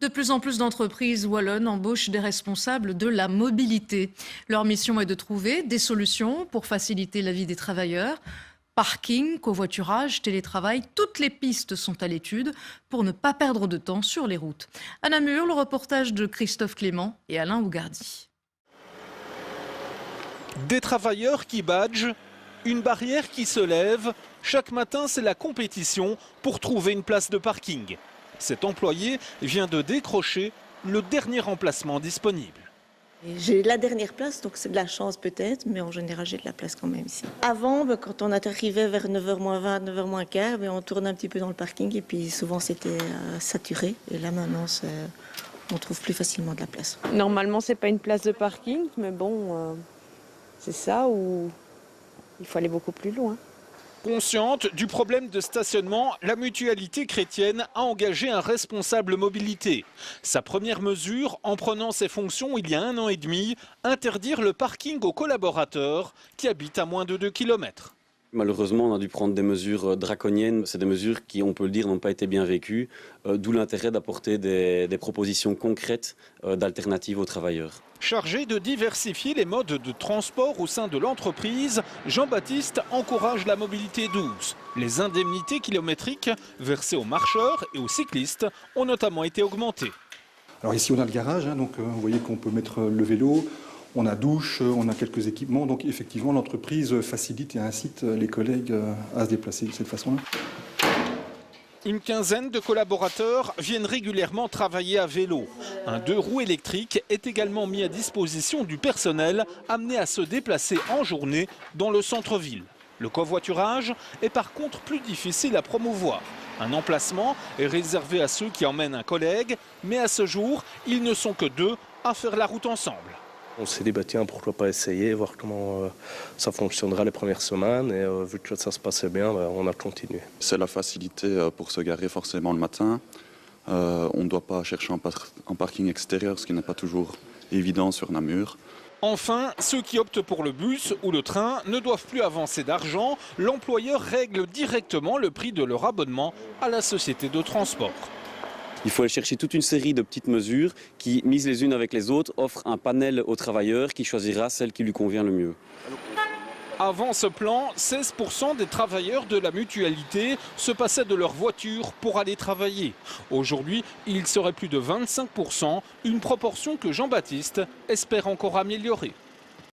De plus en plus d'entreprises wallonnes embauchent des responsables de la mobilité. Leur mission est de trouver des solutions pour faciliter la vie des travailleurs. Parking, covoiturage, télétravail, toutes les pistes sont à l'étude pour ne pas perdre de temps sur les routes. À Namur, le reportage de Christophe Clément et Alain Ougardi. Des travailleurs qui badgent, une barrière qui se lève. Chaque matin, c'est la compétition pour trouver une place de parking. Cet employé vient de décrocher le dernier emplacement disponible. J'ai la dernière place, donc c'est de la chance peut-être, mais en général j'ai de la place quand même ici. Avant, quand on arrivait vers 9h-20, 9h-15, on tournait un petit peu dans le parking et puis souvent c'était saturé. Et là maintenant, on trouve plus facilement de la place. Normalement, c'est pas une place de parking, mais bon, c'est ça où il faut aller beaucoup plus loin. Consciente du problème de stationnement, la mutualité chrétienne a engagé un responsable mobilité. Sa première mesure, en prenant ses fonctions il y a 1 an et demi, interdire le parking aux collaborateurs qui habitent à moins de 2 km. Malheureusement, on a dû prendre des mesures draconiennes. C'est des mesures qui, on peut le dire, n'ont pas été bien vécues. D'où l'intérêt d'apporter des propositions concrètes d'alternatives aux travailleurs. Chargé de diversifier les modes de transport au sein de l'entreprise, Jean-Baptiste encourage la mobilité douce. Les indemnités kilométriques versées aux marcheurs et aux cyclistes ont notamment été augmentées. Alors ici, on a le garage, donc vous voyez qu'on peut mettre le vélo. On a douche, on a quelques équipements, donc effectivement l'entreprise facilite et incite les collègues à se déplacer de cette façon-là. Une quinzaine de collaborateurs viennent régulièrement travailler à vélo. Un 2 roues électrique est également mis à disposition du personnel amené à se déplacer en journée dans le centre-ville. Le covoiturage est par contre plus difficile à promouvoir. Un emplacement est réservé à ceux qui emmènent un collègue, mais à ce jour, ils ne sont que 2 à faire la route ensemble. On s'est dit, tiens, pourquoi pas essayer, voir comment ça fonctionnera les premières semaines. Et vu que ça se passait bien, on a continué. C'est la facilité pour se garer forcément le matin. On ne doit pas chercher un parking extérieur, ce qui n'est pas toujours évident sur Namur. Enfin, ceux qui optent pour le bus ou le train ne doivent plus avancer d'argent. L'employeur règle directement le prix de leur abonnement à la société de transport. Il faut aller chercher toute une série de petites mesures qui, mises les unes avec les autres, offrent un panel au travailleur qui choisira celle qui lui convient le mieux. Avant ce plan, 16% des travailleurs de la mutualité se passaient de leur voiture pour aller travailler. Aujourd'hui, il serait plus de 25%, une proportion que Jean-Baptiste espère encore améliorer.